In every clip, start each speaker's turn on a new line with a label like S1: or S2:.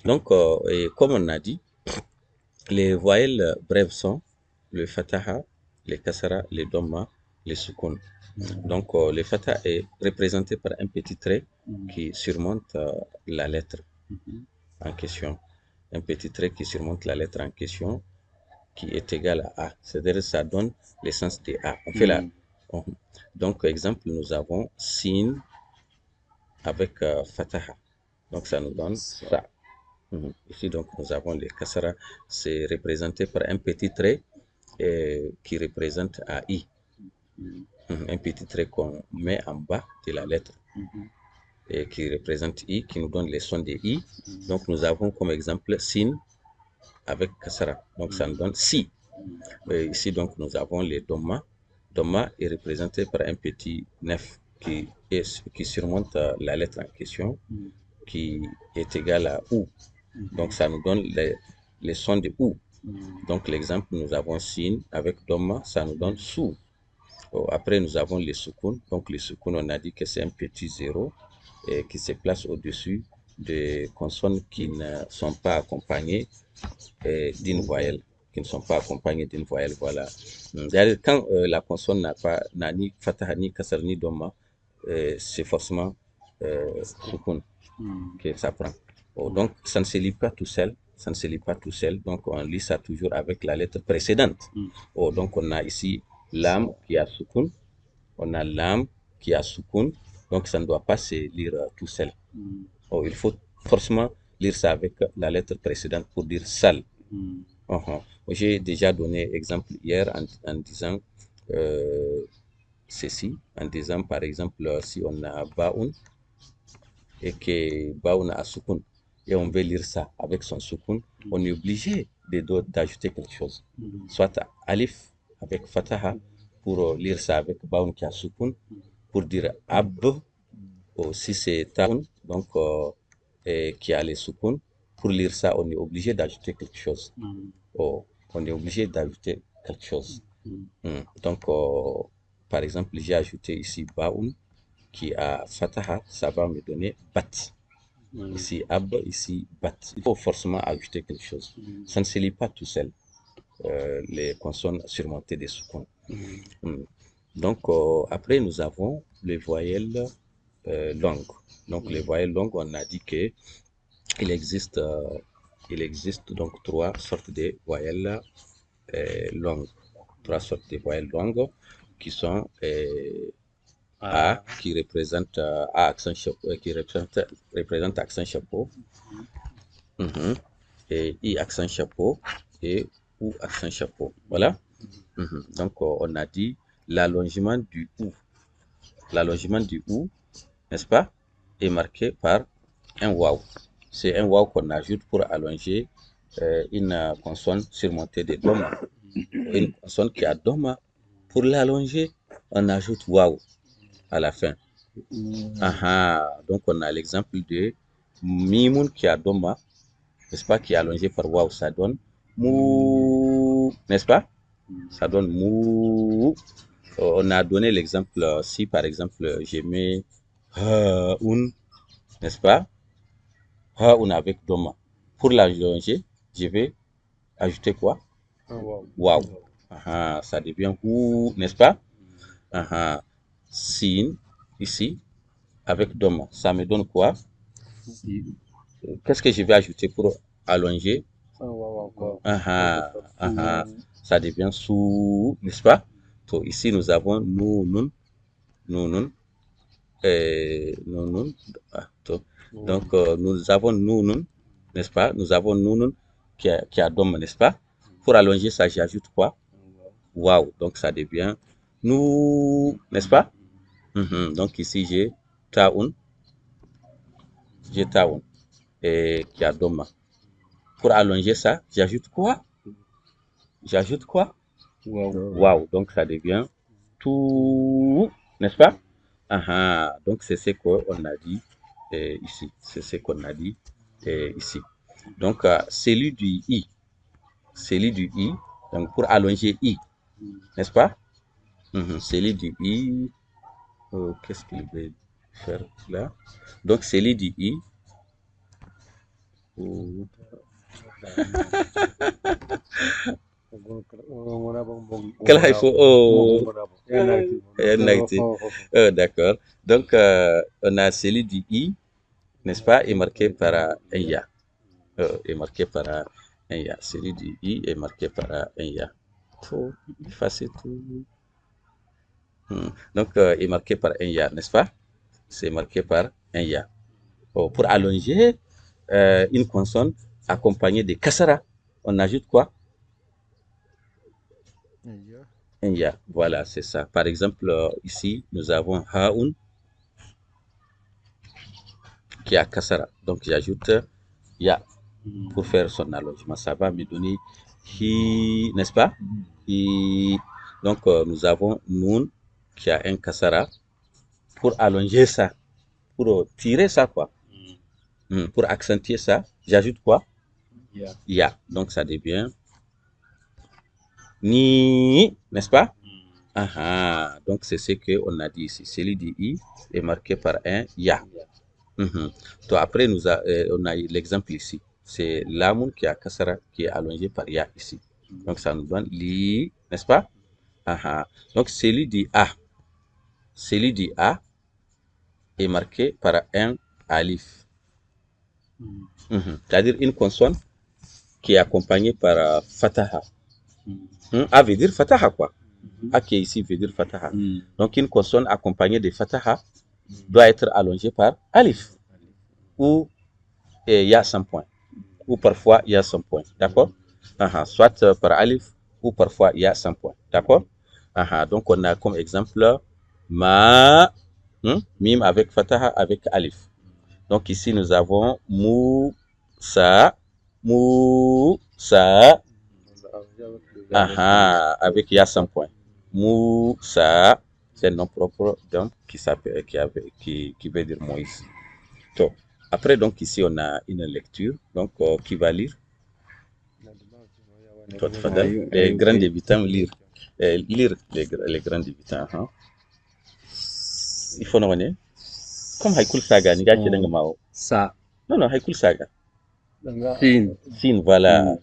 S1: Donc, et comme on a dit, les voyelles brèves sont le fataha, les kasara, les dhamma, les sukun. Donc, le fataha est représenté par un petit trait qui surmonte la lettre en question. Un petit trait qui surmonte la lettre en question qui est égal à A. C'est-à-dire ça donne l'essence de A. On fait la... Donc, exemple, nous avons sin avec fataha. Donc, ça nous donne ça. Ici, donc, nous avons les kasara. C'est représenté par un petit trait qui représente AI. Un petit trait qu'on met en bas de la lettre et qui représente I, qui nous donne les sons de I. Donc, nous avons comme exemple sin avec kasara. Donc, ça nous donne si. Ici, donc, nous avons les dhamma. Dhamma est représenté par un petit nef qui surmonte la lettre en question, qui est égal à ou. Donc, ça nous donne les sons de ou. Donc, l'exemple, nous avons sin avec dhamma, ça nous donne sou. Après, nous avons les sukun. Donc, les sukun, on a dit que c'est un petit zéro qui se place au-dessus des consonnes qui ne sont pas accompagnées d'une voyelle, qui ne sont pas accompagnées d'une voyelle, voilà. C'est-à-dire, quand la consonne n'a ni fatah, ni kasar, ni dhamma, c'est forcément sukun que ça prend. Donc, ça ne se lit pas tout seul, ça ne se lit pas tout seul, donc on lit ça toujours avec la lettre précédente. Donc, on a ici l'âme qui a sukun, on a l'âme qui a sukun, donc ça ne doit pas se lire tout seul. Il faut forcément lire ça avec la lettre précédente pour dire sal. J'ai déjà donné exemple hier en disant ceci, en disant par exemple si on a baun et que baun a sukun et on veut lire ça avec son sukun, on est obligé d'ajouter quelque chose. Soit alif avec fataha pour lire ça avec baun qui a sukun, pour dire ab, si c'est taun, donc qui a les sukun, pour lire ça, on est obligé d'ajouter quelque chose. On est obligé d'ajouter quelque chose. Donc, par exemple, j'ai ajouté ici baun qui a fataha, ça va me donner bat. Ici ab, ici bat. Il faut forcément ajouter quelque chose. Ça ne se lit pas tout seul, les consonnes surmontées des sukun. Donc, après, nous avons les voyelles longues. Donc, les voyelles longues, on a dit que il existe, donc trois sortes de voyelles longues. Trois sortes de voyelles longues qui sont A, qui représente A accent chapeau, qui représente accent chapeau, et I accent chapeau, et OU accent chapeau. Voilà. Donc, on a dit l'allongement du OU. L'allongement du OU, n'est-ce pas, est marqué par un waw. C'est un waw qu'on ajoute pour allonger une consonne surmontée de doma. Une consonne qui a doma, pour l'allonger, on ajoute waw à la fin. Donc on a l'exemple de mimoun qui a doma, n'est-ce pas, qui est allongé par waw, ça donne mou, n'est-ce pas? Ça donne mou. On a donné l'exemple, si par exemple je mets un, n'est-ce pas? On avec doma. Pour l'allonger, je vais ajouter quoi? Waouh. Ça devient ou, n'est-ce pas? Sin, ici, avec doma. Ça me donne quoi? Qu'est-ce que je vais ajouter pour allonger? Ça devient sous, n'est-ce pas? Donc, ici, nous avons nous, nun, nun. Donc, nous avons nous, n'est-ce pas? Nous avons nous qui a dom, n'est-ce pas? Pour allonger ça, j'ajoute quoi? Waouh. Donc, ça devient nous, n'est-ce pas? Donc, ici, j'ai taoun, et qui a dom. Pour allonger ça, j'ajoute quoi? J'ajoute quoi? Waouh. Donc, ça devient tout, n'est-ce pas? Donc, c'est ce qu'on a dit ici. C'est ce qu'on a dit ici. Donc, celui du I. Celui du I. Donc, pour allonger I, n'est-ce pas? Celui du I. Qu'est-ce qu'il veut faire là? Donc, celui du I. Ou... Quel haïfo? Oh, d'accord. Donc, on a celui du I, n'est-ce pas, est marqué par un ya. Est marqué par un ya. Celui du I est marqué par un ya. Faut effacer tout. Donc, est marqué par un ya, n'est-ce pas? C'est marqué par un ya. Oh, pour allonger une consonne accompagnée de kasara, on ajoute quoi? Un ya. Voilà, c'est ça. Par exemple, ici, nous avons haun qui a kasara. Donc, j'ajoute ya pour faire son allongement. Ça va me donner hi, n'est-ce pas? Hi. Donc, nous avons nun qui a un kasara. Pour allonger ça, pour tirer ça, quoi. Pour accentuer ça, j'ajoute quoi? Ya. Donc, ça devient ni, n'est-ce pas? Donc, c'est ce qu'on a dit ici. Celui du i est marqué par un ya. Donc, après, on a l'exemple ici. C'est l'amoun qui a kasara qui est allongé par ya ici. Donc, ça nous donne li, n'est-ce pas? Donc, celui du a. Celui du a est marqué par un alif. C'est-à-dire une consonne qui est accompagnée par fataha. A veut dire fataha, quoi. A qui est ici veut dire fataha. Donc, une consonne accompagnée de fataha doit être allongée par alif. Ou ya sans point. Ou parfois ya sans point. D'accord? Soit par alif ou parfois ya sans point. D'accord? Donc, on a comme exemple ma, mim avec fataha avec alif. Donc, ici, nous avons sa, avec ya sans point. Moussa, c'est le nom propre d'un qui veut dire Moïse. Donc, après, donc, ici, on a une lecture. Donc, qui va lire? Les grands débutants lire. Lire les grands débutants. Il faut nous connaître. Comme Haïkul Saga, ni gachi danga mao.
S2: Sa.
S1: Non, Haïkul Saga.
S2: Sin.
S1: Sin, voilà.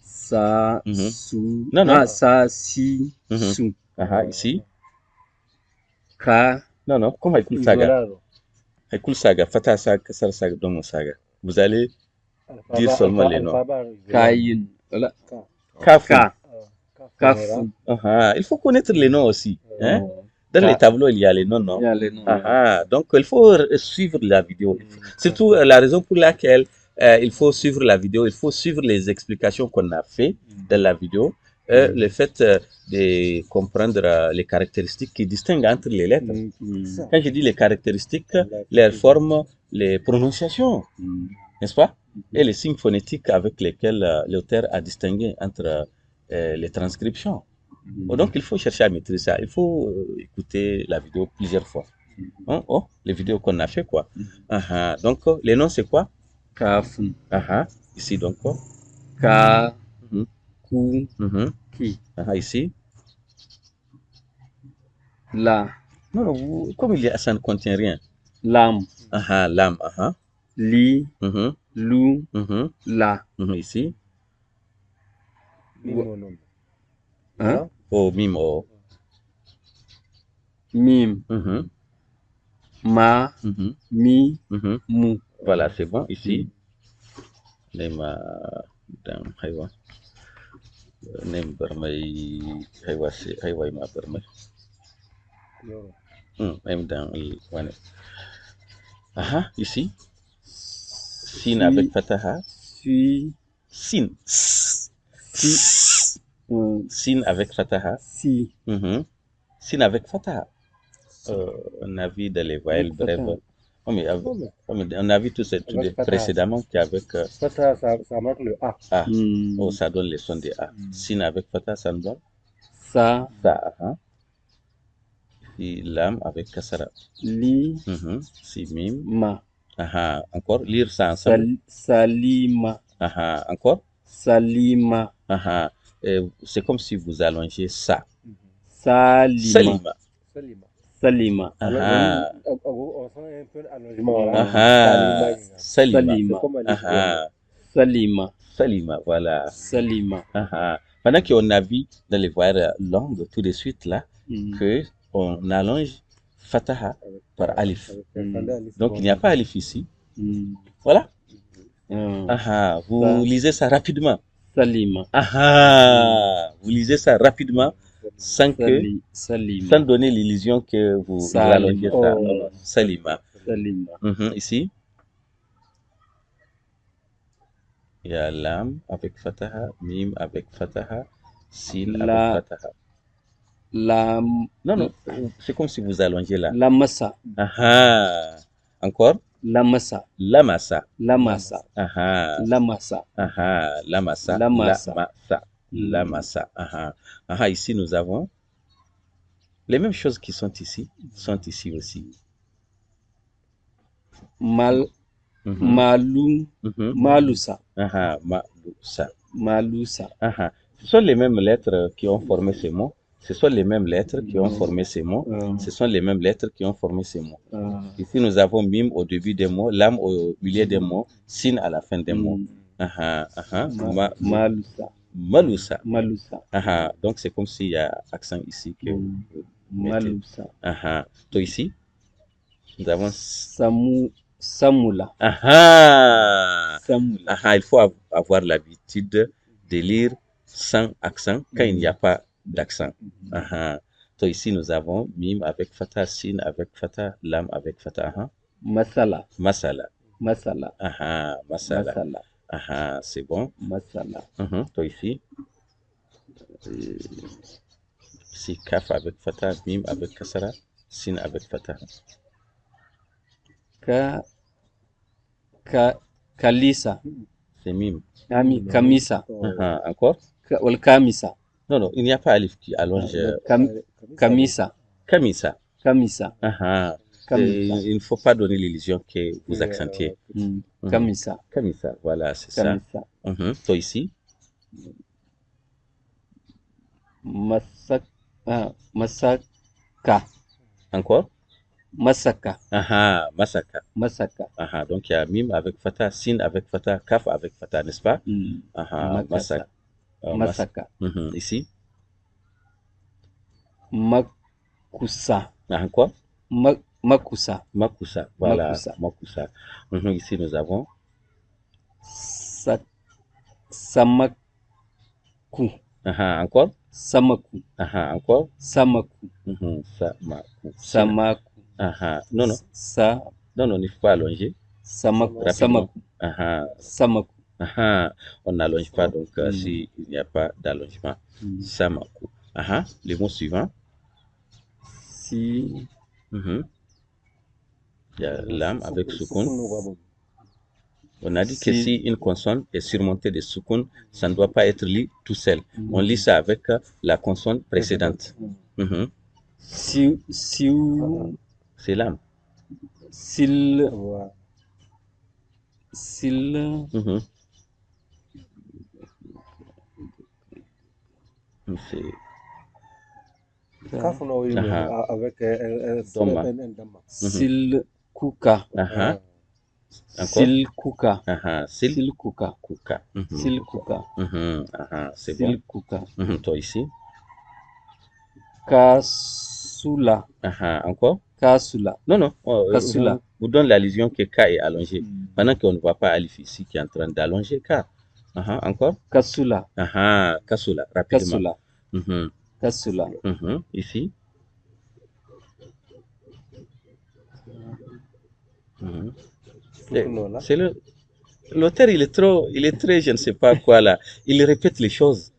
S2: Sa, su.
S1: Non.
S2: Sa, si, su.
S1: Ici.
S2: Ka.
S1: Non, comme Haïkul Saga. Haïkul Saga, Fatah Saga, Kasar Saga, Domo Saga. Vous allez dire seulement les noms.
S2: Kayin. Voilà.
S1: Kafu.
S2: Kafu.
S1: Il faut connaître les noms aussi. Hein? Dans les tableaux, il y a les noms, non?
S2: Il y a les noms.
S1: Donc, il faut suivre la vidéo. Surtout, la raison pour laquelle il faut suivre la vidéo, il faut suivre les explications qu'on a fait dans la vidéo. Le fait de comprendre les caractéristiques qui distinguent entre les lettres. Quand je dis les caractéristiques, les formes, les prononciations, n'est-ce pas? Et les signes phonétiques avec lesquels l'auteur a distingué entre les transcriptions. Donc, il faut chercher à maîtriser ça. Il faut écouter la vidéo plusieurs fois. Les vidéos qu'on a fait, quoi. Donc, les noms, c'est quoi?
S2: Kafu.
S1: Ici, donc.
S2: Ka. Ku. Ki.
S1: Ici.
S2: La.
S1: Non, comme ça ne contient rien.
S2: Lam.
S1: Lam.
S2: Li. Lu. La.
S1: Ici. Mim.
S2: Mim. Ma. Mi. Mu.
S1: Voilà, c'est bon. Ici. Nema dan haywa. Nem barmay haywa si haywa ma barmay. Même dans wane. Ici. Sin avec fataha. Sin. Sin avec fataha. Sin avec fataha. On a vu dans les voyelles brèves. On a vu tout précédemment qu'avec
S3: Fataha, ça marque le A.
S1: Ça donne le son de A. Sin avec fataha, ça nous donne
S2: Sa.
S1: Si lam avec kasara.
S2: Li.
S1: Si mim.
S2: Ma.
S1: Encore, lire ça ensemble.
S2: Salima.
S1: Encore.
S2: Salima.
S1: C'est comme si vous allongez ça.
S2: Salima. Salima.
S1: Ah,
S3: On sent un peu d'allongement là.
S1: ah, Salima.
S2: Salima.
S3: C'est comme un
S1: Ah,
S2: Salima.
S1: Salima, voilà.
S2: Salima.
S1: Ah, pendant qu'on a vu dans les voyelles longues, tout de suite là,
S2: Mm.
S1: que on allonge Fataha par Alif.
S3: avec un fondé alif.
S1: Donc il n'y a pas Alif ici.
S2: Mm.
S1: Voilà.
S2: Ah.
S1: Vous
S2: Ça.
S1: lisez ça rapidement.
S2: Salima.
S1: Vous lisez ça rapidement sans que,
S2: Salima.
S1: sans donner l'illusion que vous
S2: Salima.
S1: rallongez ça.
S3: Oh.
S1: Salima.
S2: Salima.
S1: Ici, il y a Lam avec Fataha, Mim avec Fataha, Sin
S2: La-
S1: avec Fataha.
S2: La.
S1: Non, non, c'est comme si vous allongez là.
S2: La massa.
S1: Encore,
S2: La massa.
S1: la massa.
S2: La massa.
S1: La
S2: La massa.
S1: massa.
S2: La massa.
S1: La massa. Ici, nous avons les mêmes choses qui sont ici aussi.
S2: Mal.
S1: Mhm.
S2: Malu.
S1: Mhm.
S2: Malusa.
S1: Malusa.
S2: Malusa.
S1: Ce sont les mêmes lettres qui ont formé ces mots. Ce sont les mêmes lettres qui ont formé ces mots. Ce sont les mêmes lettres qui ont formé ces mots. Ici, nous avons Mim au début des mots, Lam au milieu des mots, Sin à la fin des mots.
S2: Malusa.
S1: Malusa.
S2: Malusa.
S1: Donc, c'est comme s'il y a accent ici que vous mettez.
S2: Malusa.
S1: Toi ici, nous avons
S2: Samula. Samula.
S1: Il faut avoir l'habitude de lire sans accent quand il n'y a pas d'accent. Toi ici, nous avons Mim avec Fatah, Sin avec Fatah, Lam avec Fatah.
S2: Masala.
S1: Masala.
S2: Masala.
S1: Masala.
S2: Masala.
S1: C'est bon.
S2: Masala.
S1: Toi ici. Ici, Kaf avec Fatah, Mim avec Kasara, Sin avec Fatah.
S2: Kalisa.
S1: C'est Mim.
S2: Kamisa.
S1: Encore?
S2: Wal Kamisa.
S1: Non, il n'y a pas Alif qui allonge.
S2: Kamisa.
S1: Kamisa.
S2: Kamisa.
S1: Il ne faut pas donner l'illusion que vous accentiez.
S2: Kamisa.
S1: Kamisa, voilà, c'est ça. Toi ici.
S2: Masaka.
S1: Encore?
S2: Masaka.
S1: Masaka.
S2: Masaka.
S1: Donc il y a Mim avec Fatah, Sin avec Fatah, Kaf avec Fatah, n'est-ce pas? Masaka.
S2: Masaka.
S1: Ici?
S2: Makusa.
S1: Encore?
S2: Makusa.
S1: Makusa, voilà. Makusa. Ici nous avons
S2: Samaku.
S1: Encore?
S2: Samaku.
S1: Encore?
S2: Samaku.
S1: Samaku.
S2: Samaku.
S1: Non, il ne faut pas allonger.
S2: Samaku.
S1: Rapidement.
S2: Samaku.
S1: On n'allonge pas, donc s'il n'y a pas d'allongement. Samaku. Le mot suivant.
S2: Si.
S1: Il y a Lam avec Sukun. On a dit que si une consonne est surmontée de Sukun, ça ne doit pas être lu tout seul. On lit ça avec la consonne précédente. C'est Lam.
S2: Sil.
S1: C'est
S3: Kaf avec un
S1: Dhamma.
S2: Sil Kuka. Sil Kuka.
S1: Sil
S2: Kuka.
S1: Kuka.
S2: Sil Kuka.
S1: C'est bon.
S2: Sil Kuka.
S1: Toi ici.
S2: Kasula.
S1: Encore?
S2: Kasula.
S1: Non.
S2: Kasula.
S1: Vous donne l'allusion que K est allongé. Pendant qu'on ne voit pas Alif ici qui est en train d'allonger K. Encore?
S2: Kasula.
S1: Kasula, rapidement.
S2: Kasula.
S1: Ici. C'est l'auteur, il est très, je ne sais pas quoi là. Il répète les choses.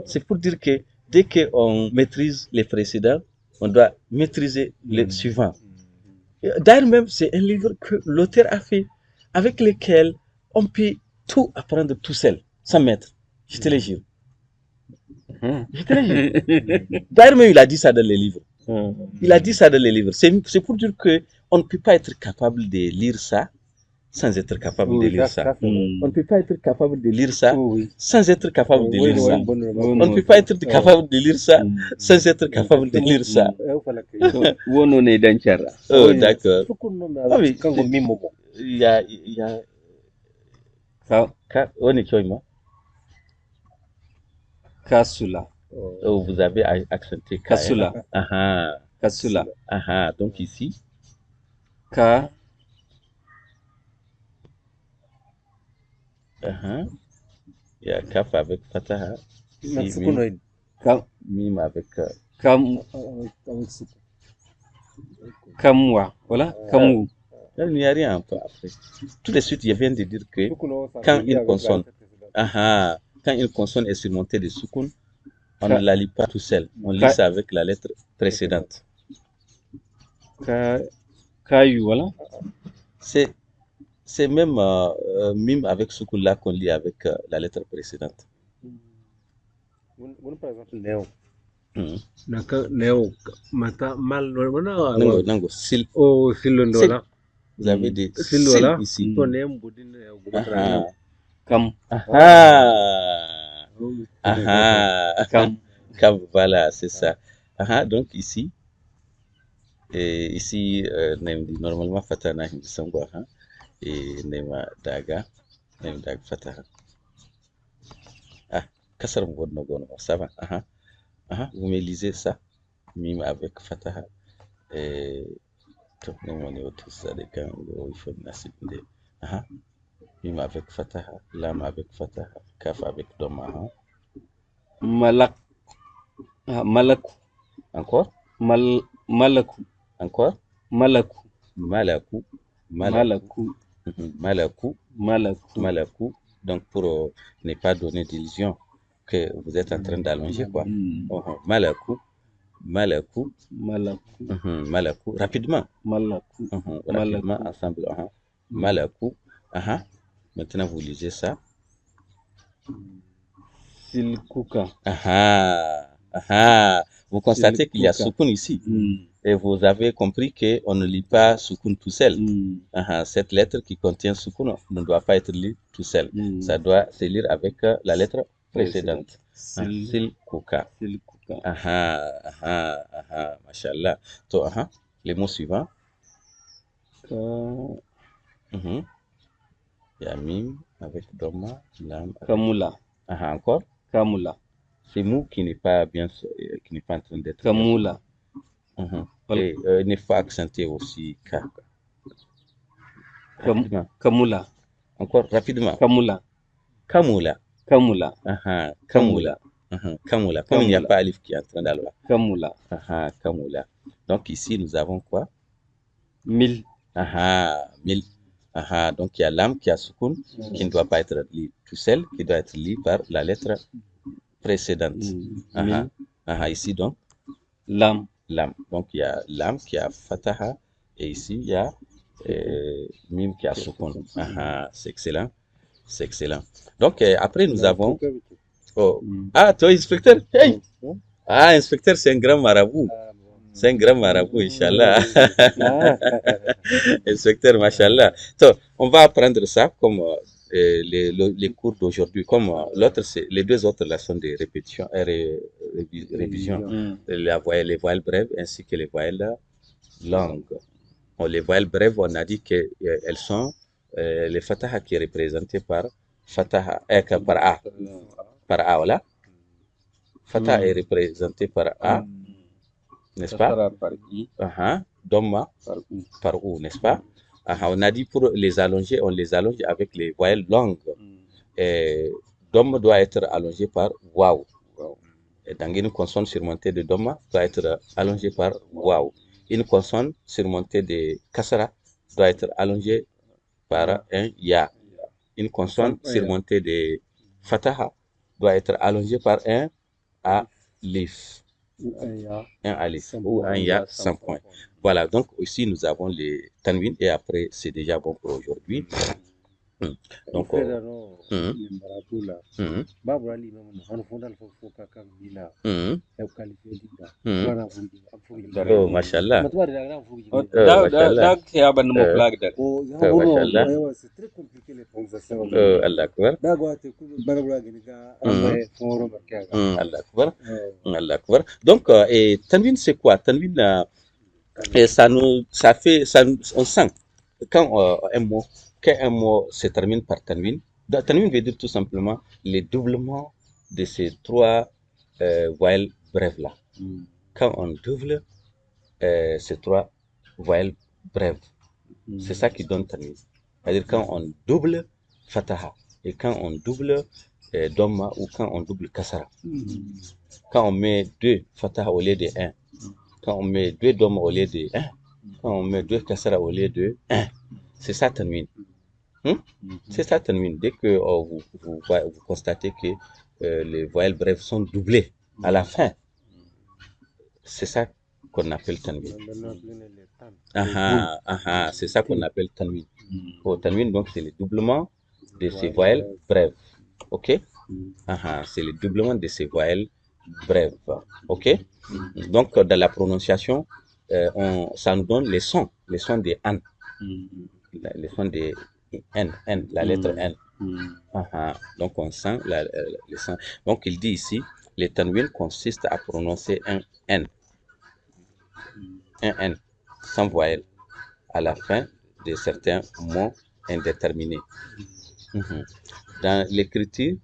S1: C'est pour dire que dès qu'on maîtrise les précédents, on doit maîtriser les suivants. D'ailleurs même, c'est un livre que l'auteur a fait, avec lequel on peut tout apprendre tout seul, sans maître. Je te le jure. D'ailleurs même, il a dit ça dans les livres. Il a dit ça dans les livres. C'est pour dire qu'on ne peut pas être capable de lire ça sans être capable de
S3: Oui,
S1: lire ça.
S3: c'est vrai.
S1: On ne peut pas être capable de lire ça
S2: Oui.
S1: sans être capable de
S3: Oui,
S1: lire
S3: oui,
S1: ça.
S3: bonne remarque.
S1: On ne peut pas être capable de lire ça sans être capable de lire ça.
S2: So, wono ne dan cara.
S1: Oh,
S3: Oui,
S1: d'accord.
S3: sukun no me
S1: Ah oui,
S3: kango mi momo.
S1: il y a
S2: Ka
S1: on est quoi, moi?
S2: kasula.
S1: Oh, vous avez accenté K.
S2: Kasula.
S1: Ah ah.
S2: Kasula.
S1: Ah ah. Donc ici,
S2: Ka
S1: ah ah. Il y a Kaf avec Fataha.
S3: Na
S1: Ici,
S3: sukun no
S1: Mim,
S2: kam
S1: Mim avec.
S2: kam kamwa. Voilà. Kamu.
S1: Il n'y a rien après. Tout de suite, je viens de dire que
S3: Sukun no ça
S1: quand
S3: se lit
S1: une
S3: avec la
S1: consonne,
S3: lettre précédente.
S1: ah ah, quand une consonne est surmontée de soukoun, on
S2: Ka-
S1: ne la lit pas tout seul. On lit
S2: Ka-
S1: ça avec la lettre précédente.
S2: Ka kayu. Voilà.
S1: C'est même Mim avec soukoun là qu'on lit avec la lettre précédente.
S3: Mun par exemple neo.
S1: Hmm.
S3: Naka neo mata mal no wana
S1: Nango, nango, sil.
S3: oh silondo
S1: Vous avez des
S3: sil
S1: sil
S3: wala
S1: ici.
S3: to nem budin
S1: Ah ah.
S2: Kam.
S1: Ah ah. Ah
S2: Kam.
S1: Kam, voilà, c'est ça. Ah ah, donc ici, et ici, normalement, Fatana Himsangwa, hein, et Nema Daga, Nema Daga Fataha. Ah, Kassar Mgodno Gono, ça va. Ah ah. Ah ah, vous me lisez ça, Mime avec Fataha. Et tout le monde est autour de ça, des quand il faut nasib de. Ah ah. Mime avec Fataha, Lam avec Fataha, Kaf avec Doma. Hein.
S2: Malak. Malaku.
S1: Encore?
S2: Malaku.
S1: Encore?
S2: Malaku.
S1: Malaku.
S2: Malaku.
S1: Malaku.
S2: Malaku.
S1: Malaku. Donc, pour ne pas donner d'illusion que vous êtes en train d'allonger, quoi. Malaku. Malaku.
S2: Malaku.
S1: Malaku. Rapidement.
S2: Malaku.
S1: Rapidement, ensemble. Malaku. Maintenant, vous lisez ça.
S2: Silkuka.
S1: Vous constatez qu'il y a soukoun ici. Et vous avez compris qu'on ne lit pas soukoun tout seul. Cette lettre qui contient soukoun ne doit pas être lue tout seul. Ça doit se lire avec la lettre précédente. Silkuka.
S2: Silkuka.
S1: Mashallah. So, les mots suivants. Il y a Mim avec Doma, Lam.
S2: Kamula.
S1: Encore.
S2: Kamula.
S1: C'est mot qui n'est pas bien, qui n'est pas en train d'être.
S2: Kamula.
S1: Et il ne faut accentuer aussi K. Rapidement.
S2: Kamula.
S1: Encore rapidement.
S2: Kamula.
S1: Kamula.
S2: Kamula.
S1: Kamula. Kamula. Comme il n'y a pas Alif qui est en train d'aller.
S2: Kamula.
S1: Kamula. Donc ici, nous avons quoi?
S2: Mil.
S1: Mil. Donc il y a l'âme qui a soukoun, qui ne doit pas être lu tout seul, qui doit être lu par la lettre précédente. Ici donc.
S2: Lam.
S1: Donc il y a l'âme qui a fataha, et ici il y a mim qui a soukoun. C'est excellent. C'est excellent. Donc après nous avons. Oh. Toi inspecteur. Hey. Inspecteur, c'est un grand marabout. C'est un grand marabout, Inch'Allah. Inspecteur, Machallah. Donc, on va apprendre ça comme les cours d'aujourd'hui. Comme l'autre, les deux autres leçons de répétition et révision. Les voyelles brèves ainsi que les voyelles longues. Les voyelles brèves, on a dit qu'elles sont les fataha qui est représenté par fataha, par A. Par A, voilà. Fataha est représenté par A. N'est-ce pas?
S2: Par I.
S1: Doma par U, n'est-ce pas? On a dit pour les allonger, on les allonge avec les voyelles longues. Doma doit être allongé par Waw. Et donc une consonne surmontée de Doma doit être allongée par Waw. Une consonne surmontée de Kasra doit être allongée par un Ya. Une consonne surmontée de Fataha doit être allongée par un Alif. Un alif ou un ya sans point. Voilà, donc ici nous avons les tanwin et après c'est déjà bon pour aujourd'hui. Donc, mhm, mhm, mhm. Oh, mashallah. Mashallah.
S2: Dag ya ban mo flag dag.
S1: Mashallah. Allah Akbar. Allah Akbar. Allah Akbar. Donc, et Tanwin, c'est quoi? Tanwin, et on sent quand quand un mot se termine par Tanwin, Tanwin veut dire tout simplement les doublements de ces trois voyelles brèves là. Quand on double ces trois voyelles brèves, c'est ça qui donne Tanwin. C'est-à-dire quand on double Fataha et quand on double Dhamma ou quand on double Kasara. Quand on met deux Fataha au lieu de un, quand on met deux Dhamma au lieu de un, quand on met deux Kasara au lieu de un, c'est ça Tanwin. C'est ça Tanwin. Dès que vous constatez que les voyelles brèves sont doublées à la fin, c'est ça qu'on appelle Tanwin. C'est ça qu'on appelle Tanwin. Tanwin, donc, c'est le doublement de ces voyelles brèves. Ok? C'est le doublement de ces voyelles brèves. Ok? Donc, dans la prononciation, ça nous donne les sons des an. Les sons des N, la lettre N. Donc, on sent les sons. Donc, il dit ici, le Tanwin consiste à prononcer un N. Un N, sans voyelle, à la fin de certains mots indéterminés. Dans l'écriture,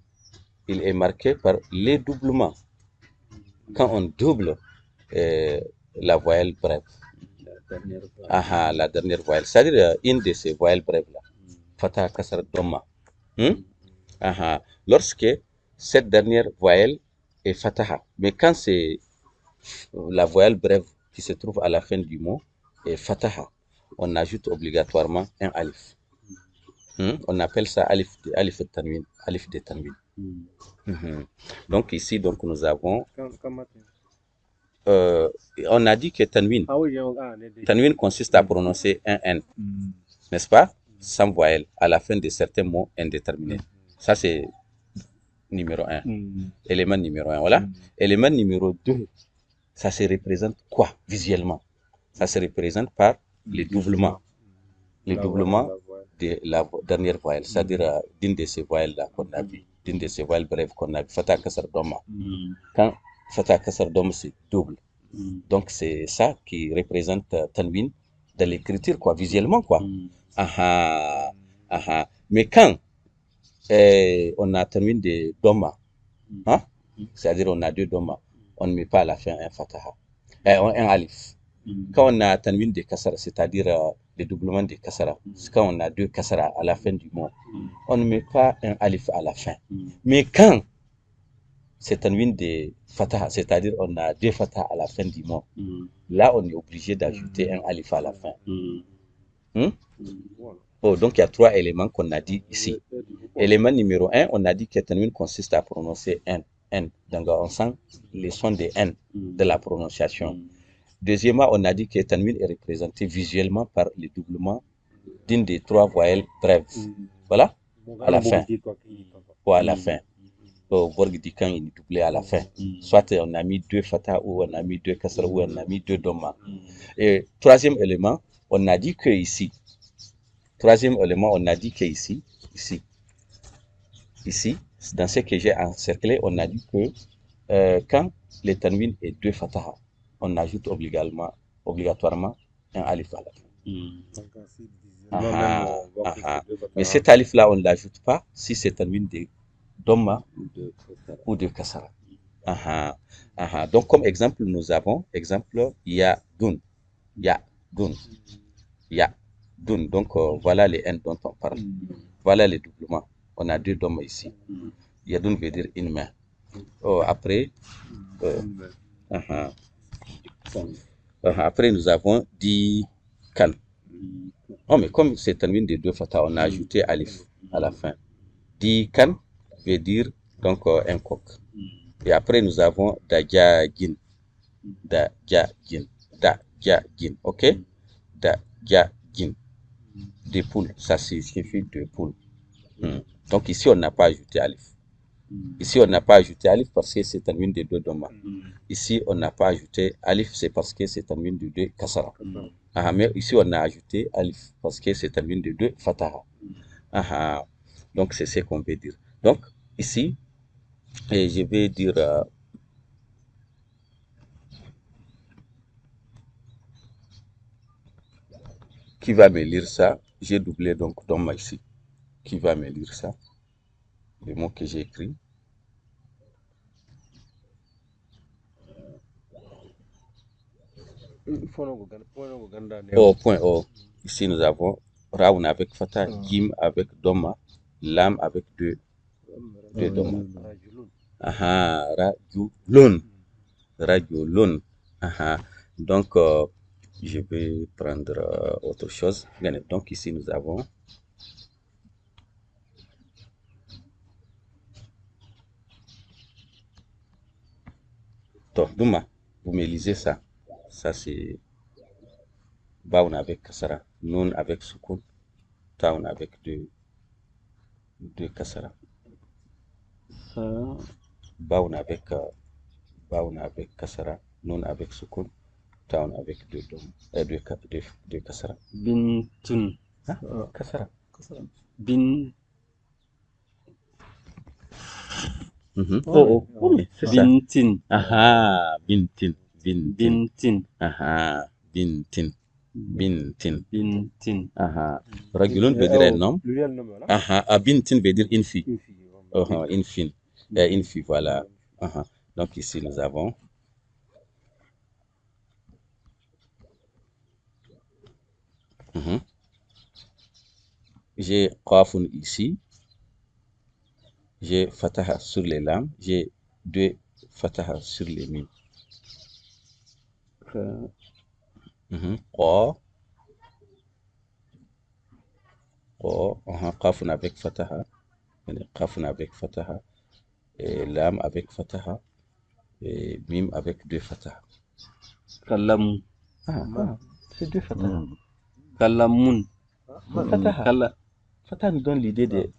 S1: il est marqué par les doublements. Quand on double la voyelle brève, la dernière voyelle, c'est-à-dire une de ces voyelles brèves-là, Fatah, Kasar, Dhamma. Lorsque cette dernière voyelle est Fataha, mais quand c'est la voyelle brève qui se trouve à la fin du mot est Fataha, on ajoute obligatoirement un alif. On appelle ça alif de tanwin, alif de tanwin. Donc ici, donc, nous avons on a dit que tanwin consiste à prononcer un N, n'est-ce pas? Sans voyelle, à la fin de certains mots indéterminés. Ça, c'est numéro 1. Élément numéro 1, voilà. Élément numéro 2, ça se représente quoi, visuellement? Ça se représente par les doublements. Les doublements de la dernière voyelle, c'est-à-dire d'une de ces voyelles-là qu'on a vu, d'une de ces voyelles brèves qu'on a vu, Fatah, Kasar, Dhamma. Quand Fatah, Kasar, Dhamma, c'est double. Donc, c'est ça qui représente Tanwin dans l'écriture, quoi, visuellement, quoi. Mais quand on a Tanwin de Dhamma, c'est-à-dire on a deux Dhamma, on ne met pas à la fin un Fataha, un alif. Quand on a Tanwin de Kasara, c'est-à-dire le doublement de Kasara, quand on a deux Kasara à la fin du mot, on ne met pas un alif à la fin. Mais quand c'est Tanwin de Fataha, c'est-à-dire on a deux Fataha à la fin du mot, là on est obligé d'ajouter un alif à la fin. Donc il y a trois éléments qu'on a dit ici. Élément numéro 1, on a dit que Tanwin consiste à prononcer N. Donc on sent les sons des N de la prononciation. Deuxièmement, on a dit que Tanwin est représenté visuellement par le doublement d'une des trois voyelles brèves. Voilà, à la fin. Ou à la fin. Quand il est doublé à la fin. Soit on a mis deux Fatah, ou on a mis deux Kasra, ou on a mis deux Dhamma. Et troisième élément, on a dit que ici, dans ce que j'ai encerclé, on a dit que quand le Tanwin est deux Fataha, on ajoute obligatoirement un alif à la fin. Mais cet alif-là, on ne l'ajoute pas si c'est Tanwin de Dhamma ou de Kasara. Donc, comme exemple, nous avons Ya'dun. Donc, voilà les N dont on parle. Voilà les doublements. On a deux Dhamma ici. Ya'dun veut dire une main. Après, après, nous avons Dikan. Mais comme c'est Tanwin de deux Fatah, on a ajouté alif à la fin. Dikan veut dire donc un coq. Et après, nous avons Dajagin. Ok? Dajagin. Des poules, ça signifie deux poules. Donc ici, on n'a pas ajouté alif. Ici, on n'a pas ajouté alif parce que c'est tanwin de 2 doma. Ici, on n'a pas ajouté alif, c'est parce que c'est tanwin de 2 kasara. Mais ici, on a ajouté alif parce que c'est tanwin de 2 fataha. Donc, c'est ce qu'on peut dire. Donc, ici, et je vais dire... qui va me lire ça? J'ai doublé donc doma ici. Qui va me lire ça? Les mots que j'ai écrits. Point O. Ici, nous avons Raoun avec Fatah, Jim avec Doma, Lam avec deux Doma. Rajulun. Rajulun. Donc, je vais prendre autre chose. Donc, ici, nous avons Douma. Vous me lisez ça. Ça, c'est Baoun avec Kasara, Nun avec Sukun, Taoun avec deux Kasara. Baoun avec Kasara, Nun avec Sukun, Taoun avec deux Kasara.
S2: Bintun.
S1: Kasara.
S2: Bin.
S1: C'est ça.
S2: Bintin.
S1: Bintin.
S2: Bintin.
S1: Bintin.
S2: Bintin.
S1: Rajulun veut dire un homme. Bintin veut dire une fille. Une fille. Une fille, voilà. Donc ici, nous avons j'ai Qafun ici. J'ai Fataha sur les lames. J'ai deux Fataha sur les mim. Qafun avec Fataha. Qafun avec Fataha. Et lam avec Fataha. Et mim avec deux Fataha.
S2: Kalam.
S1: C'est deux Fataha.
S2: Kalamun.
S1: Fataha. Fataha nous donne l'idée de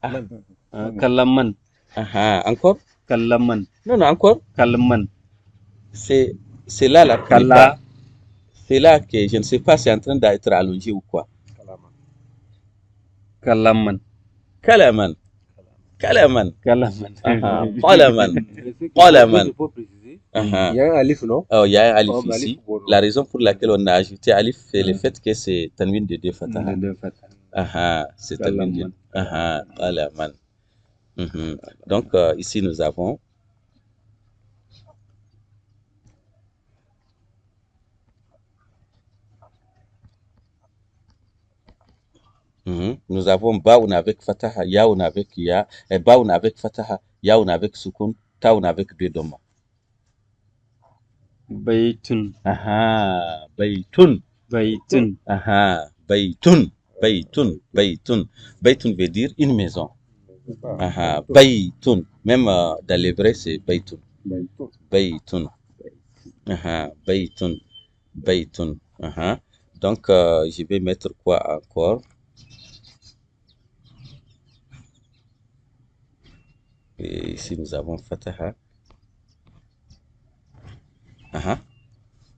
S2: Kalaman.
S1: Encore?
S2: Kalaman.
S1: Non, encore?
S2: Kalaman.
S1: C'est là la Kala. C'est là que je ne sais pas, c'est en train d'être allongé ou quoi.
S2: Kalaman.
S1: Kalaman.
S2: Kalaman.
S1: Qalaman.
S3: Il y a un alif, non?
S1: Il y a un alif ici. La raison pour laquelle on a ajouté alif, c'est le fait que c'est tanwin de deux fatah. C'est tanwin de Qalaman. Donc, ici, nous avons Baoun avec Fataha, Yaoun avec Ya, Baoun avec Fataha, Yaoun avec Sukun, Taoun avec deux Doma.
S2: Baytun.
S1: Baytun.
S2: Baytun.
S1: Baytun. Baytun veut dire une maison. Baytun. Même dans l'hébreu, c'est Baytun. Baytun. Baytun. Donc, je vais mettre quoi encore? Et ici, nous avons Fataha.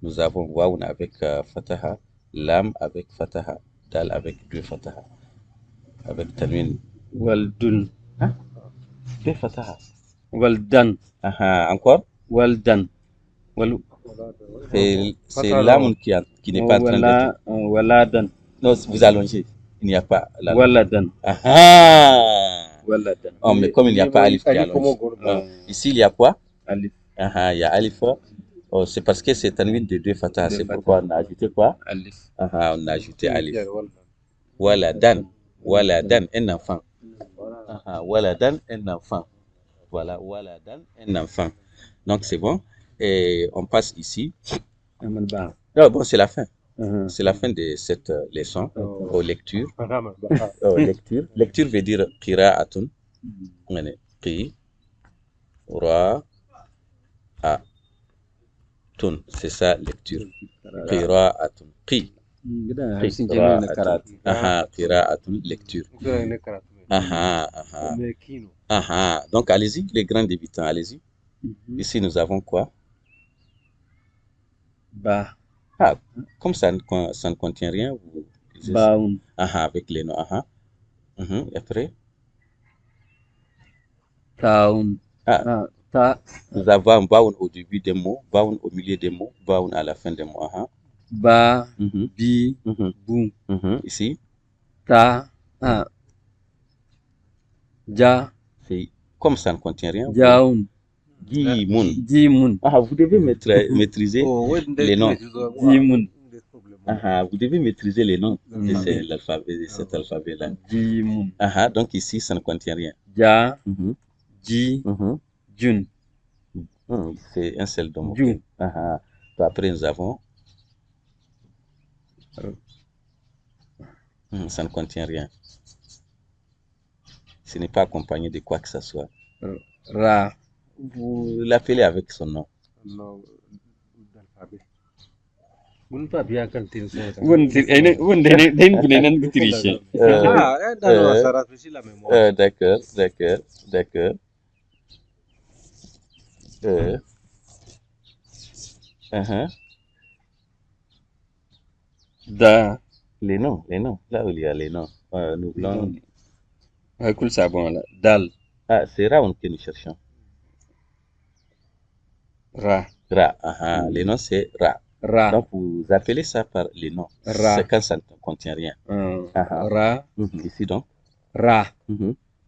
S1: Nous avons Waoun avec Fataha, Lam avec Fataha, Dal avec deux Fataha. Avec Tanwin.
S2: Waldun.
S1: Deux Fataha.
S2: Waldan.
S1: Encore?
S2: Waldan.
S1: C'est Lam qui n'est pas en train d'être.
S2: Waladan.
S1: Non, vous allongez. Il n'y a pas la.
S2: Waladan. Waladan.
S1: Mais comme il n'y a pas Alif qui allonge. Ici, il y a quoi?
S2: Alif.
S1: Il y a Alif. C'est parce que c'est Tanwin de deux Fatah. C'est pourquoi on a ajouté quoi?
S2: Alif.
S1: On a ajouté Alif. Waladan, un enfant. Waladan, un enfant. Voilà, Waladan, un enfant. Donc c'est bon. Et on passe ici. Bon, c'est la fin. C'est la fin de cette leçon aux lectures. Lecture veut dire qira'atun. Qira'atun. C'est ça, lecture. Qira'atun. Qira'atun, lecture.
S3: Mais Kino.
S1: Donc, allez-y, les grands débutants, allez-y. Ici, nous avons quoi?
S2: Ba.
S1: Ah, comme ça ne contient rien, vous lisez ça.
S2: Baun.
S1: Avec les noms. Et après,
S2: Taun.
S1: ah,
S2: Ta.
S1: nous avons baun au début des mots, baun au milieu des mots, baun à la fin des mots.
S2: Ba.
S1: Mhm,
S2: Bi.
S1: mhm,
S2: Bu.
S1: Ici,
S2: Ta. Ja.
S1: c'est comme ça ne contient rien.
S2: Jaun.
S1: Guimoun.
S2: Jimun.
S1: Vous devez maîtriser les noms.
S2: Jimun.
S1: Vous devez maîtriser les noms de cet alphabet-là.
S2: Jimun.
S1: Donc ici, ça ne contient rien.
S2: Ja.
S1: Mhm,
S2: Ji.
S1: mhm.
S2: Jun.
S1: C'est un seul nom.
S2: Ju.
S1: Puis après, nous avons. Ça ne contient rien. Ce n'est pas accompagné de quoi que ce soit.
S2: Ra.
S1: Vous l'appelez avec son nom.
S3: Non, d'alphabet. Mun pas bien quand il sort. Dans le Sarat, c'est la mémoire.
S1: D'accord.
S2: Da.
S1: Les noms. Là où il y a les noms. Nous voulons.
S2: Cool, ça bon là. Dal.
S1: C'est Raoun que nous cherchons.
S2: Ra.
S1: Ra. Les noms, c'est Ra.
S2: Ra.
S1: Donc, vous appelez ça par les noms.
S2: Ra.
S1: C'est quand ça ne contient rien.
S2: Ra.
S1: Ici, donc.
S2: Ra.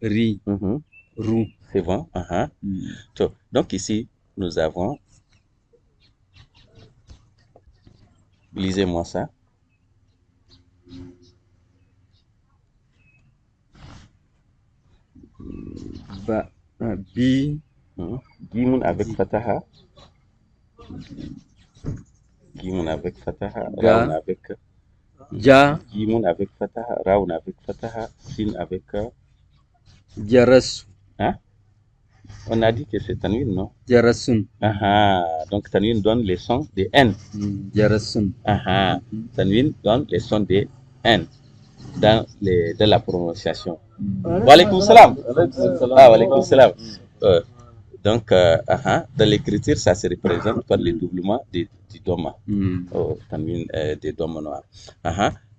S2: Ri. Rou.
S1: C'est bon. Donc, ici, nous avons. Lisez-moi ça.
S2: Ba. Bi.
S1: Gimoun avec Fataha. Raoun avec.
S2: Ja.
S1: Gimoun avec Fataha. Raoun avec Fataha. Sin avec.
S2: Jaras.
S1: On a dit que c'est Tanwin, non?
S2: Jarasun.
S1: Donc Tanwin donne les sons des N.
S2: Jarasun.
S1: Tanwin donne les sons des N dans la prononciation. Wa alaykoum salam. Wa alaykoum salam. Donc, dans l'écriture, ça se représente par le doublement du doma. Tanwin des doma noirs.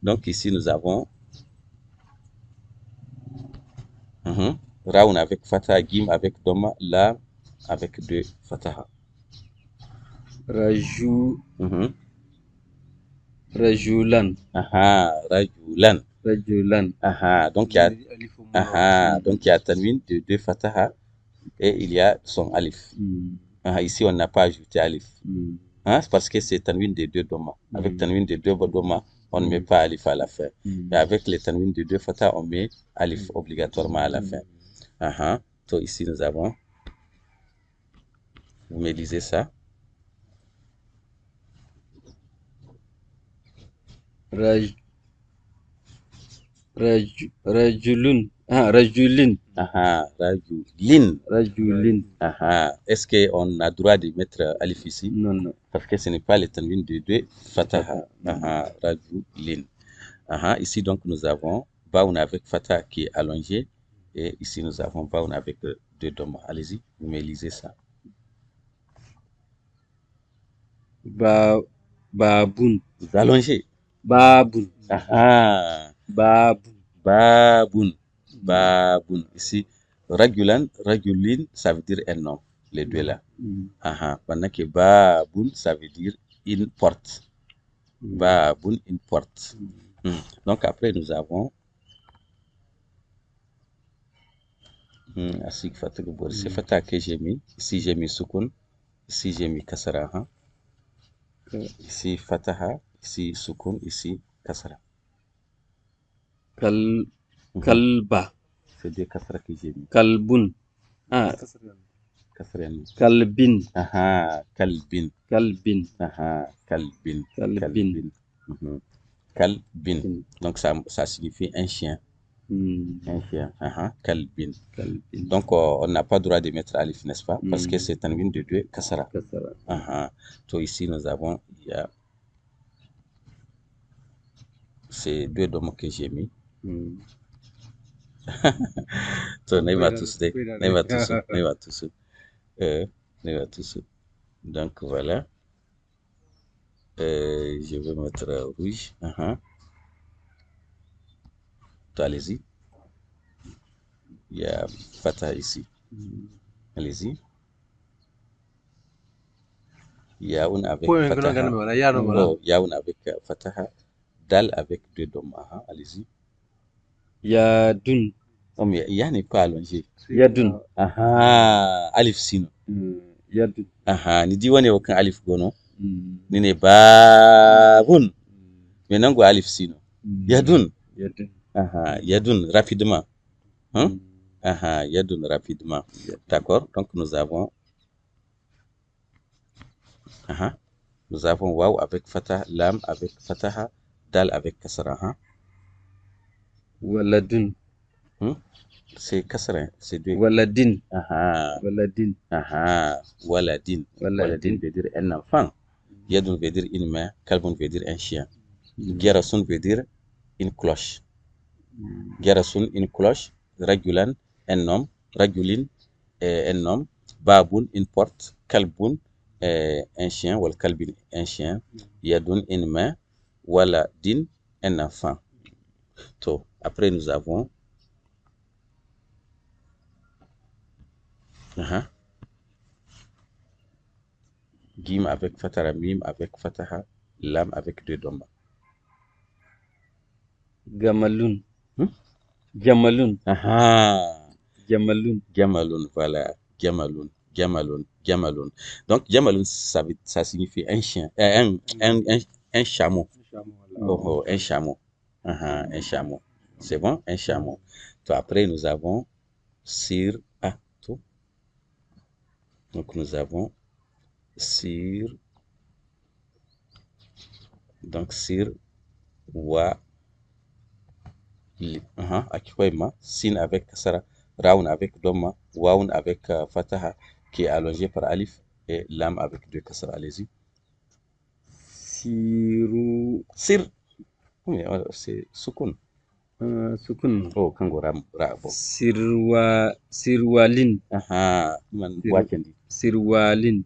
S1: Donc ici, nous avons Raoun avec Fataha, Gim avec Doma, Lam avec 2 Fataha.
S2: Rajulan.
S1: Rajulan. Donc il y a Tanwin de 2 Fataha et il y a son Alif. Ici, on n'a pas ajouté Alif. C'est parce que c'est Tanwin de 2 Doma. Avec Tanwin de 2 Doma, on ne met pas Alif à la fin. Et avec les Tanwin de 2 Fataha, on met Alif obligatoirement à la fin. Donc ici, nous avons. Vous me lisez ça.
S2: Rajulun. Rajulin.
S1: Rajulin. Est-ce qu'on a droit de mettre Alif ici?
S2: Non.
S1: Parce que ce n'est pas le tanwin de 2 Fataha. Rajulin. Ici, donc, nous avons Baoun avec Fataha qui est allongé. Et ici, nous avons Baoun avec 2 Doma. Allez-y, vous me lisez ça.
S2: Babun.
S1: Vous allongez.
S2: Babun.
S1: Babun. Ici, Ragulin, ça veut dire un homme, les deux là. Pendant que Babun, ça veut dire une porte. Babun, une porte. Donc après, nous avons Asik Fatah, c'est Fatah que j'ai mis. Ici, j'ai mis Sukun. Ici, j'ai mis Kasara. Ici, Fataha. Ici, Sukun. Ici, Kasara.
S2: Kalba.
S1: C'est 2 Kasara que j'ai mis.
S2: Kalbun.
S1: Kasara.
S2: Kalbin.
S1: Kalbin. Kalbin. Donc, ça signifie un chien. Un chien. Kalbin. Donc, on n'a pas le droit de mettre Alif, n'est-ce pas? Parce que c'est un win de 2 Kasara. Donc, ici, nous avons, il y a ces 2 domaines que j'ai mis. To Naima tous dai, Naima tous, Naima tous. Naima tous. Donc voilà. Je vais mettre rouge. To allez-y. Il y a Fatah ici. Allez-y. Yaoun avec
S3: Point que
S1: Fataha.
S3: non wala yano wala.
S1: Oh, Yaoun avec Fataha. Dal avec deux dom. Allez-y.
S2: Yadun.
S1: Oh, mais Ya n'est pas allongé.
S2: Yadun.
S1: Alif sino.
S2: Yadun.
S1: Ni di wane wakan alif gono. Ni ne babun. Maintenant go alif sino. Yadun.
S2: Yadun.
S1: Yadun rapidement. Yadun rapidement. D'accord. Donc nous avons waw avec fatah, lam avec fataha, dal avec kasra.
S2: Waladun.
S1: C'est kasra, c'est deux.
S2: Waladin.
S1: Waladin. Waladin veut dire un enfant. Yadun veut dire une main, kalbun veut dire un chien. Gerasun veut dire une cloche. Gerasun, une cloche. Ragulan, un homme. Ragulin, un homme. Babun, une porte. Kalbun, un chien. Wal kalbin, un chien. Yadun, une main. Waladin, un enfant. To, après nous avons Gim avec fatara, mim avec fataha, lam avec deux domba.
S2: Gamalun. Jamalun.
S1: Gamalun, voilà. Gamalun. Donc, Gamalun, ça signifie un chien, un chameau. Un chameau. Un chameau. C'est bon, un chameau. Donc, après, nous avons Sir. Donc, nous avons Sir. Donc, Sir. Wa. Akiwaima. Sin avec Kasara. Raoun avec Doma. Waoun avec Fataha, qui est allongé par Alif. Et Lam avec deux Kasara. Allez-y. Sir. Oui, c'est Sukun.
S2: Sukun.
S1: Oh, Kango Ram.
S2: Sirwalin.
S1: Man Wakendi.
S2: Sirwalin.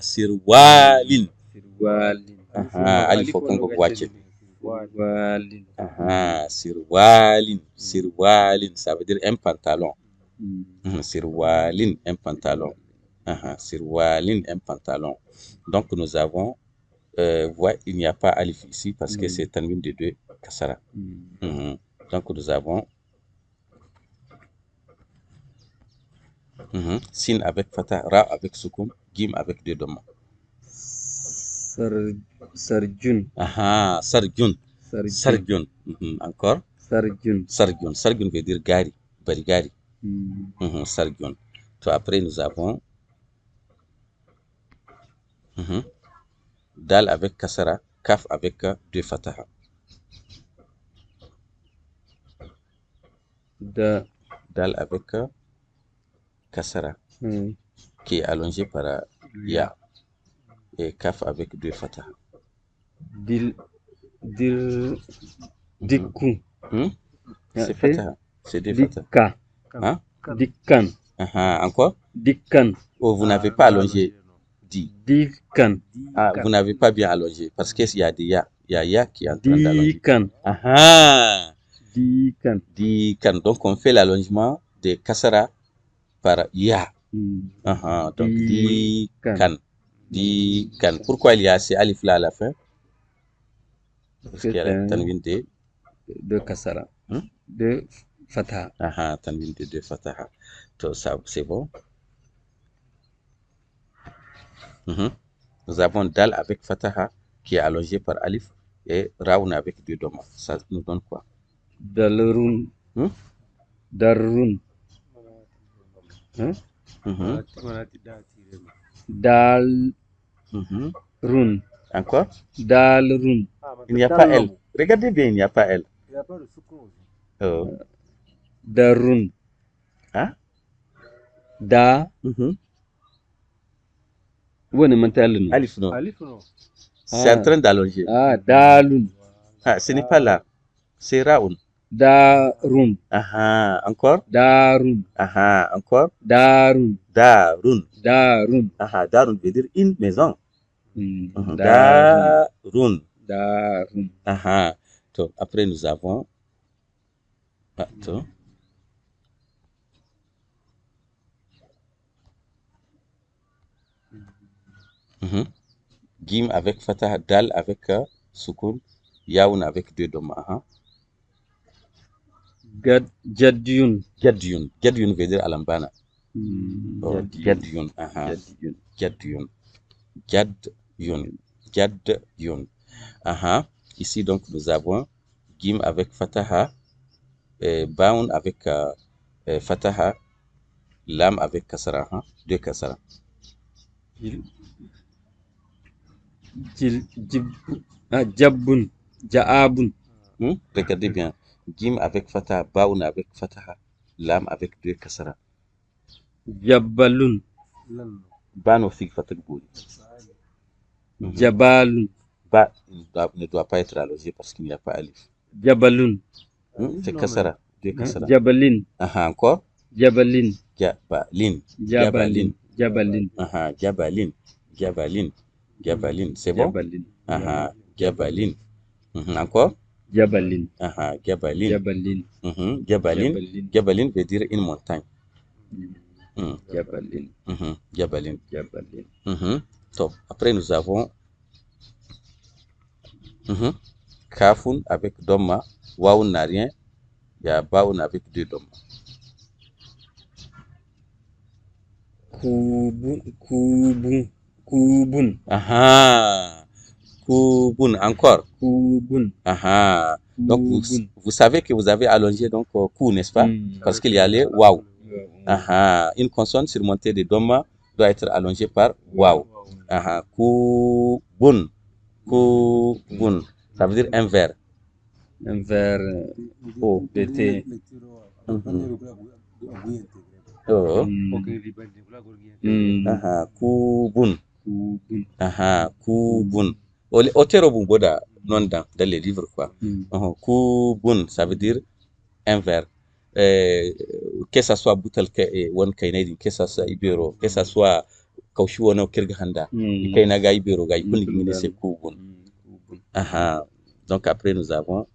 S1: Sirwalin. Alif au Kango Wakendi. Sirwalin. Ça veut dire un pantalon. Sirwalin, un pantalon. Sirwalin, un pantalon. Donc, nous avons, il n'y a pas Alif ici parce que c'est tanwin de deux Kasara. Donc, nous avons Sin avec Fatah, Ra avec Sukun, Gim avec deux Doma.
S2: Sarjun.
S1: Sarjun. Encore Sarjun veut dire gari, barigari. Sarjun. Puis après, nous avons Dal avec Kasara, Kaf avec deux Fataha. Dal avec Kasara, qui est allongé par Ya. Et Kaf avec deux Fataha.
S2: Dikku.
S1: C'est Fataha. C'est deux Fataha.
S2: Dikkan.
S1: Encore
S2: Dikkan.
S1: Oh, vous n'avez pas allongé.
S2: Dikkan.
S1: Vous n'avez pas bien allongé parce qu'il y a des Ya. Il y a Ya qui est en train d'allonger. Dikkan. Donc, on fait l'allongement de Kasara par Ya. Donc, Dikkan. Pourquoi il y a ces alif là à la fin? Parce qu'il y a la tanwin
S2: de Kasara. De Fataha.
S1: Tanwin de deux Fataha. Donc, ça, c'est bon. Nous avons Dal avec Fataha qui est allongé par Alif et Raoun avec deux Doma. Ça nous donne quoi?
S2: Darun. Darun. Dalrun.
S1: Encore?
S2: Dalrun.
S1: Il n'y a pas L. Regardez bien, il n'y a pas L.
S3: Il n'y a pas de Sukun.
S2: Darun. Da.
S1: Alif non. C'est en train d'allonger.
S2: Dalun.
S1: Ce n'est pas là. C'est Raoun.
S2: Darun.
S1: Aha, encore.
S2: Darun.
S1: Aha, encore.
S2: Darun.
S1: Darun.
S2: Darun.
S1: Aha, darun veut dire une maison.
S2: Darun.
S1: Darun.
S2: Darun.
S1: Aha. Donc, après, nous avons. Attends. Gim avec fatah, dal avec sukun, yaoun avec deux dom.
S2: Jadyun.
S1: Jadyun. Jadyun veut dire alambana. Jadyun.
S2: Jadyun.
S1: Jadyun. Jadyun. Ici, donc, nous avons gim avec fataha, baoun avec fataha, lam avec kasara. Deux kasara.
S2: Jabun. Jaabun.
S1: Regardez bien. Gim avec fataha, baoun avec fataha, lam avec deux kasara.
S2: Jabalun.
S1: Bano fig fatak bouli.
S2: Jabalun.
S1: Ba ne doit pas être allongé parce qu'il n'y a pas alif.
S2: Jabalun.
S1: C'est kasara. Deux kasara.
S2: Jabalin.
S1: Encore.
S2: Jabalin.
S1: Jabalin.
S2: Jabalin. Jabalin.
S1: Jabalin. Jabalin. Jabalin. C'est bon?
S2: Jabalin.
S1: Jabalin. Encore?
S2: Jabalin.
S1: Jabalin.
S2: Jabalin.
S1: Jabalin. Jabalin veut dire une montagne.
S2: Jabalin.
S1: Jabalin.
S2: Jabalin.
S1: Top. Après, nous avons Kafun avec Doma. Waoun n'a rien. Il y a Baoun avec deux Doma.
S2: Kubun. Kubun. Kubun.
S1: Kubun. Encore.
S2: Kubun.
S1: Donc, vous savez que vous avez allongé donc Kou, n'est-ce pas? Parce qu'il y a les Waouh. Une consonne surmontée de Doma doit être allongée par Waouh. Kubun. Kubun. Ça veut dire un verre.
S2: Un verre de thé.
S1: Kubun.
S2: Kubun.
S1: Kubun. Otero boda non dans les livres quoi. Kubun, ça veut dire un verre. Que ça soit boutel won kaynedi, que ça soit ibero, que ça soit kaushu wono kirga handa. Kayna ga ibero ga ikuni gine c'est kubun. Donc après nous avons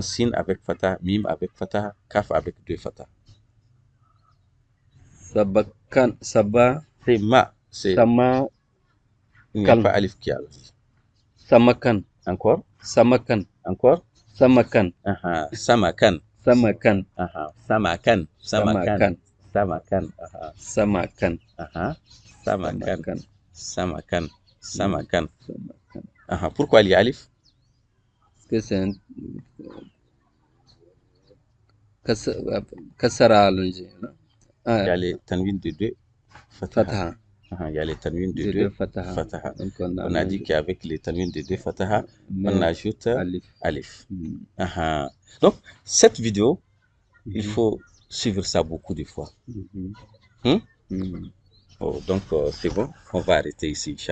S1: sin avec fatah, mim avec fatah, kaf avec deux fatah.
S2: Sabakan. Sabah.
S1: C'est ma.
S2: Sama.
S1: Il n'y a pas alif qui a.
S2: Samakan.
S1: Encore.
S2: Samakan.
S1: Encore.
S2: Samakan.
S1: Samakan.
S2: Samakan.
S1: Samakan.
S2: Samakan.
S1: Samakan.
S2: Samakan.
S1: Samakan. Samakan. Samakan. Pourquoi il y a alif?
S2: Parce que c'est un kasara allongé.
S1: Il y a les tanwines de deux
S2: Fataha.
S1: Il y a les tanwines de deux fataha. On a dit qu'avec les tanwines de deux fataha, on ajoute alif. Donc, cette vidéo, il faut suivre ça beaucoup de fois. Donc, c'est bon, on va arrêter ici.